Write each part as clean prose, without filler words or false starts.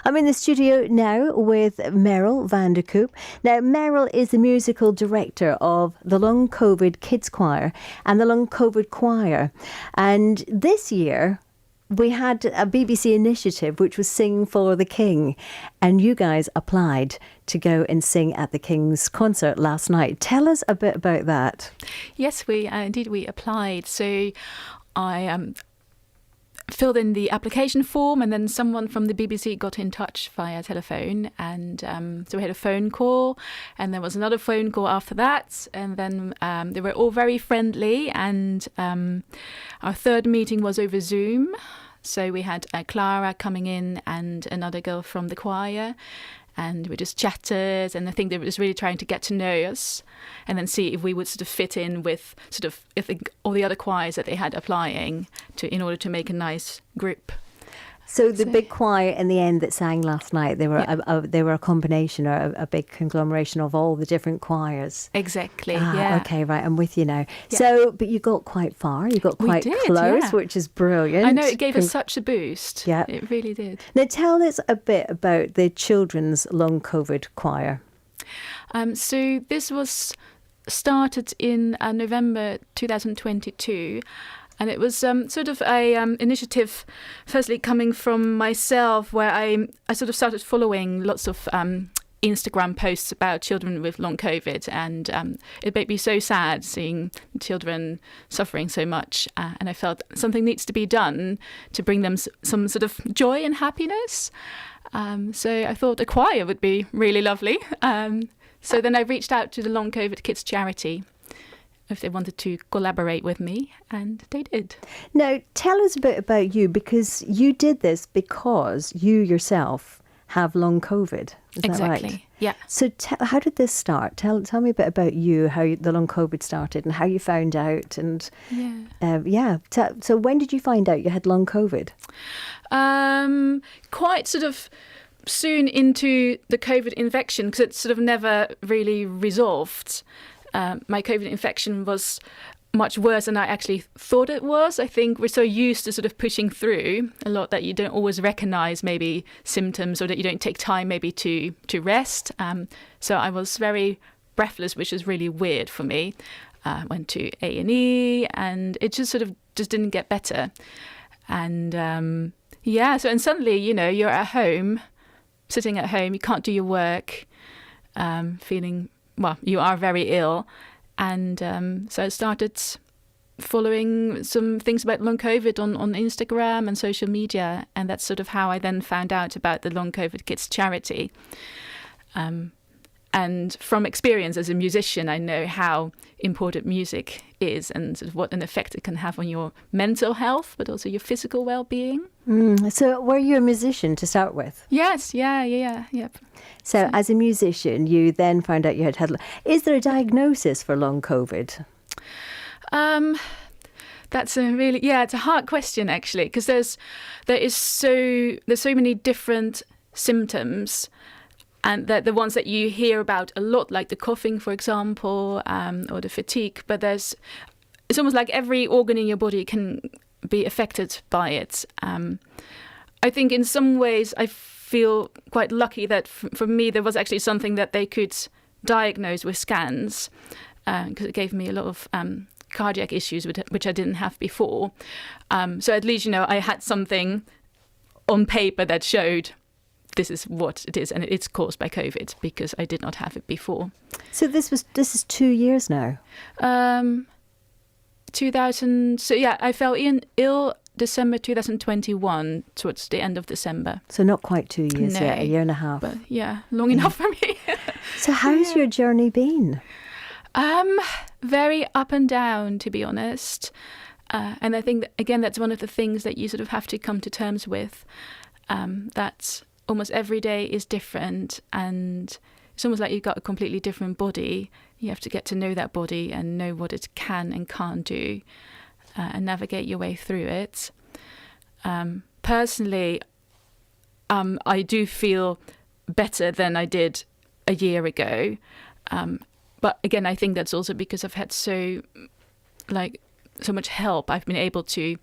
I'm in the studio now with Meryl van der Koop. Now, Meryl is the musical director of the Long COVID Kids Choir and the Long COVID Choir. And this year, we had a BBC initiative which was Sing for the King, and you guys applied to go and sing at the King's concert last night. Tell us a bit about that. Yes, we applied. So I filled in the application form, and then someone from the BBC got in touch via telephone, and so we had a phone call, and there was another phone call after that, and then they were all very friendly, and our third meeting was over Zoom. So we had Clara coming in and another girl from the choir, and we just chatted, and I think they were just really trying to get to know us and then see if we would sort of fit in with all the other choirs that they had applying in order to make a nice group. So the big choir in the end that sang last night, they were a combination or a big conglomeration of all the different choirs. Exactly, yeah. Okay, right, I'm with you now. Yeah. So, but you got quite far, you got quite close, which is brilliant. I know, it gave us such a boost. Yeah. It really did. Now tell us a bit about the children's Long COVID Choir. So this was started in November 2022. And it was sort of a initiative, firstly coming from myself, where I sort of started following lots of Instagram posts about children with long COVID, and it made me so sad seeing children suffering so much. And I felt something needs to be done to bring them some sort of joy and happiness. So I thought a choir would be really lovely. So then I reached out to the Long COVID Kids charity if they wanted to collaborate with me, and they did. Now, tell us a bit about you, because you did this because you yourself have long COVID. Is that right? Yeah. So how did this start? Tell me a bit about you, how the long COVID started and how you found out. And so when did you find out you had long COVID? Quite sort of soon into the COVID infection, because it sort of never really resolved. My COVID infection was much worse than I actually thought it was. I think we're so used to sort of pushing through a lot that you don't always recognise maybe symptoms, or that you don't take time maybe to rest. So I was very breathless, which is really weird for me. Went to A&E, and it just didn't get better. And and suddenly, you're at home, sitting at home, you can't do your work, feeling... Well, you are very ill. And so I started following some things about long COVID on Instagram and social media. And that's sort of how I then found out about the Long COVID Kids charity. And from experience as a musician, I know how important music is, and sort of what an effect it can have on your mental health, but also your physical well-being. So were you a musician to start with? Yes, yep. So as a musician, you then found out you had. Is there a diagnosis for long COVID? That's it's a hard question, actually, because there's so many different symptoms. And the ones that you hear about a lot, like the coughing, for example, or the fatigue. But it's almost like every organ in your body can be affected by it. I think in some ways I feel quite lucky that for me there was actually something that they could diagnose with scans, because it gave me a lot of cardiac issues, which I didn't have before. So at least, I had something on paper that showed this is what it is, and it's caused by COVID, because I did not have it before. So this is 2 years now. 2000. So yeah, I fell ill December 2021, towards the end of December. So not quite 2 years yet, a year and a half. But yeah, long enough for me. So how's your journey been? Very up and down, to be honest. And I think that, again, that's one of the things that you sort of have to come to terms with. That almost every day is different, and it's almost like you've got a completely different body. You have to get to know that body and know what it can and can't do, and navigate your way through it. Personally, I do feel better than I did a year ago. But again, I think that's also because I've had so much help. I've been able to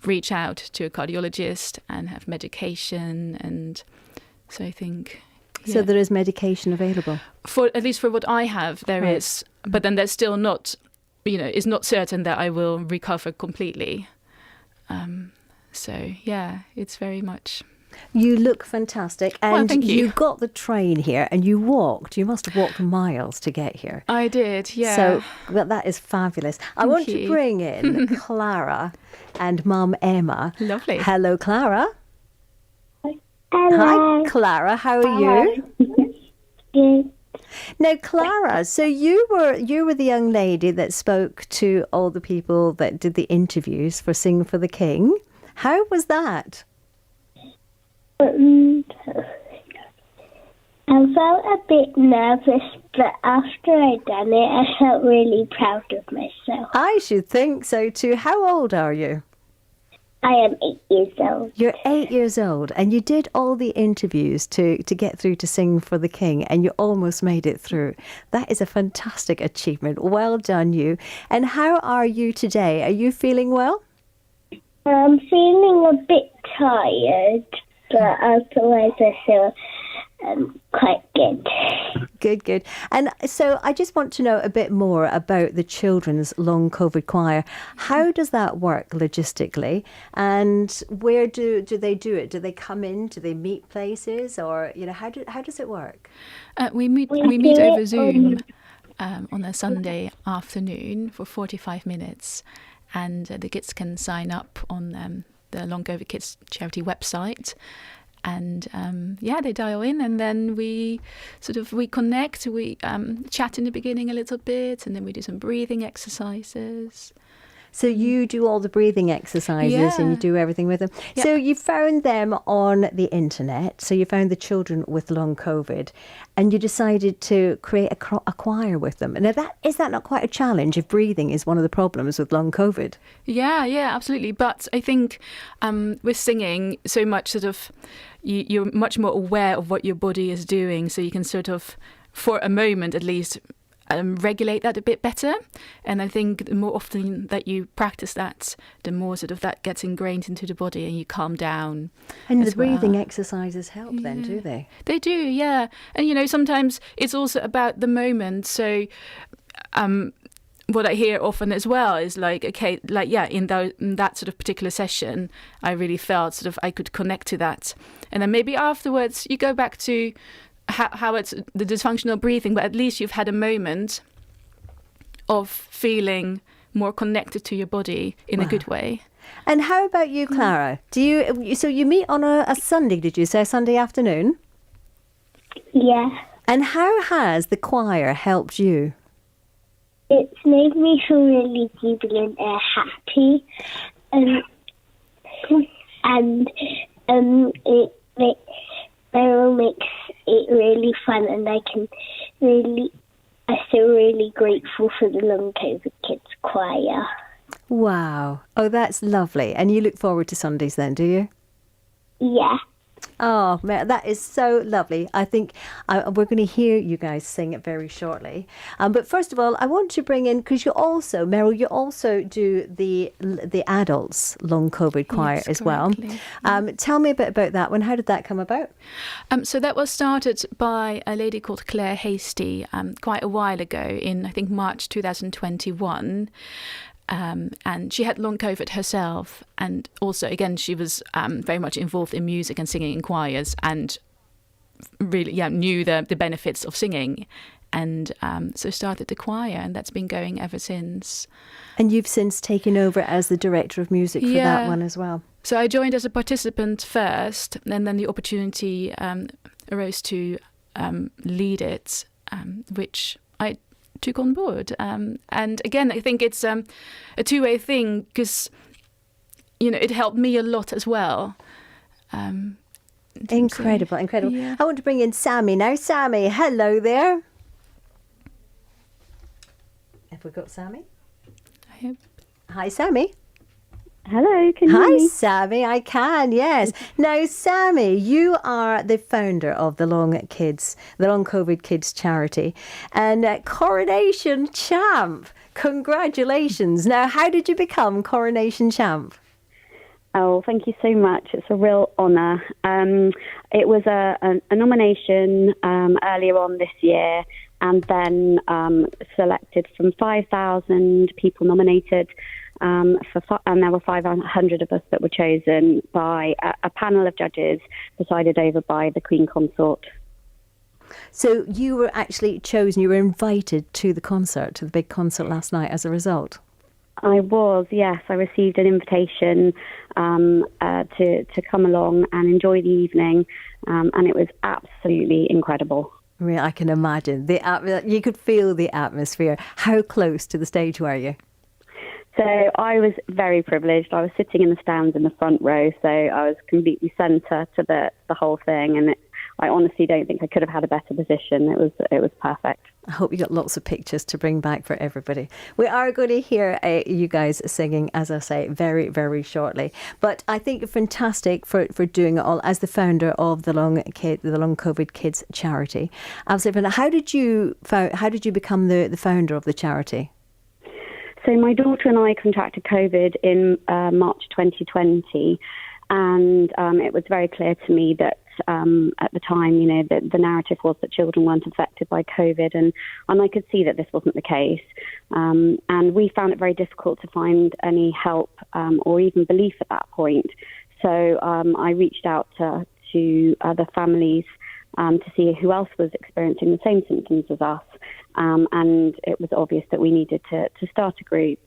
reach out to a cardiologist and have medication and So I think. So there is medication available? At least for what I have, there is. But then there's still not, it's not certain that I will recover completely. So, yeah, it's very much... You look fantastic. And thank you. You got the train here and you walked. You must have walked miles to get here. I did, yeah. So that is fabulous. I want to bring in Clara and Mum Emma. Lovely. Hello, Clara. Hello. Hi, Clara. How are you? Good. Now, Clara, so you were the young lady that spoke to all the people that did the interviews for Sing for the King. How was that? I felt a bit nervous, but after I'd done it, I felt really proud of myself. I should think so too. How old are you? I am 8 years old. You're 8 years old and you did all the interviews to get through to Sing for the King and you almost made it through. That is a fantastic achievement. Well done, you. And how are you today? Are you feeling well? I'm feeling a bit tired, but otherwise I feel quite good. Good. And so I just want to know a bit more about the children's long COVID choir. How does that work logistically? And where do they do it? Do they come in? Do they meet places? Or, how does it work? We meet over Zoom on a Sunday afternoon for 45 minutes. And the kids can sign up on the Long COVID Kids charity website. And they dial in, and then we connect. We chat in the beginning a little bit, and then we do some breathing exercises. So you do all the breathing exercises and you do everything with them. Yeah. So you found them on the internet. So you found the children with long COVID, and you decided to create a choir with them. Now, is that not quite a challenge if breathing is one of the problems with long COVID? Yeah, absolutely. But I think with singing, so much you're much more aware of what your body is doing, so you can for a moment at least, regulate that a bit better. And I think the more often that you practice that, the more that gets ingrained into the body and you calm down. And the breathing exercises help then, do they? They do, yeah. And, sometimes it's also about the moment. So what I hear often as well is in that particular session, I really felt I could connect to that. And then maybe afterwards you go back to how it's the dysfunctional breathing, but at least you've had a moment of feeling more connected to your body in a good way. And how about you, Clara? So you meet on a Sunday, did you say, Sunday afternoon? Yeah. And how has the choir helped you? It's made me feel really jubilant and happy, Meryl makes it really fun, and I feel really grateful for the Long COVID Kids choir. Wow. Oh, that's lovely. And you look forward to Sundays then, do you? Yeah. Oh, that is so lovely. I think we're going to hear you guys sing it very shortly. But first of all, I want to bring in, because Meryl, you also do the adults long COVID choir as well. Tell me a bit about that one. How did that come about? So that was started by a lady called Claire Hasty quite a while ago in, I think, March 2021. And she had long COVID herself, and also, again, she was very much involved in music and singing in choirs, and really, knew the benefits of singing, and so started the choir, and that's been going ever since. And you've since taken over as the director of music for that one as well. So I joined as a participant first, and then the opportunity arose to lead it, which I took on board. And again, I think it's a two-way thing, because, it helped me a lot as well. Incredible. Yeah. I want to bring in Sammie now. Sammie, hello there. Have we got Sammie? I hope. Hi, Sammie. Hello, can you hear me? Hi, Sammie, I can, yes. Now, Sammie, you are the founder of the Long COVID Kids charity, and Coronation champ. Congratulations. Now, how did you become Coronation champ? Oh, thank you so much. It's a real honour. It was a nomination earlier on this year, and then selected from 5,000 people nominated. And there were 500 of us that were chosen by a panel of judges presided over by the Queen Consort. So you were actually chosen, you were invited to the concert, to the big concert last night as a result? I was, yes. I received an invitation to come along and enjoy the evening, and it was absolutely incredible. I mean, I can imagine. You could feel the atmosphere. How close to the stage were you? So I was very privileged. I was sitting in the stands in the front row, so I was completely centre to the whole thing, and I honestly don't think I could have had a better position. It was perfect. I hope you got lots of pictures to bring back for everybody. We are going to hear you guys singing, as I say, very, very shortly. But I think you're fantastic for doing it all as the founder of the Long COVID Kids charity. Absolutely. How did you become the founder of the charity? So my daughter and I contracted COVID in March 2020, and it was very clear to me that at the time, the narrative was that children weren't affected by COVID, and I could see that this wasn't the case. And we found it very difficult to find any help or even belief at that point. So I reached out to other families to see who else was experiencing the same symptoms as us. And it was obvious that we needed to start a group,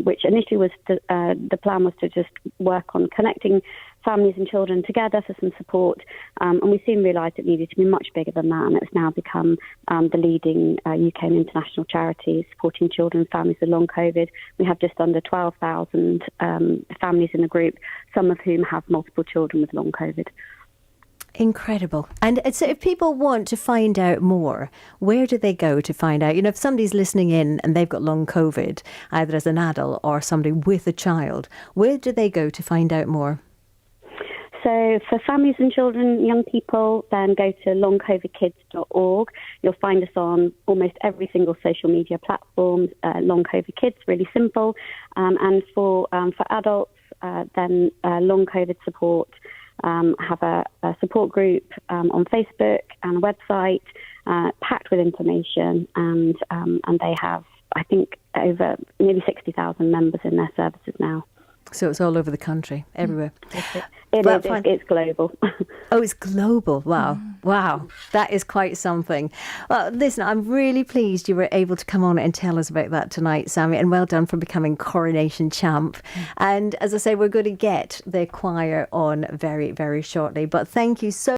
which initially was the plan was to just work on connecting families and children together for some support. And we soon realised it needed to be much bigger than that, and it's now become the leading UK and international charity supporting children and families with long COVID. We have just under 12,000 families in the group, some of whom have multiple children with long COVID. Incredible. And so if people want to find out more, where do they go to find out? If somebody's listening in and they've got long COVID, either as an adult or somebody with a child, where do they go to find out more? So for families and children, young people, then go to longcovidkids.org. You'll find us on almost every single social media platform. Long COVID Kids, really simple. And for adults, then Long COVID Support have a support group on Facebook and a website packed with information, and they have, I think, over nearly 60,000 members in their services now. So it's all over the country, everywhere. It's global. Oh, it's global. Wow. Wow. That is quite something. Well, listen, I'm really pleased you were able to come on and tell us about that tonight, Sammie, and well done for becoming Coronation champ. And as I say, we're going to get the choir on very, very shortly. But thank you so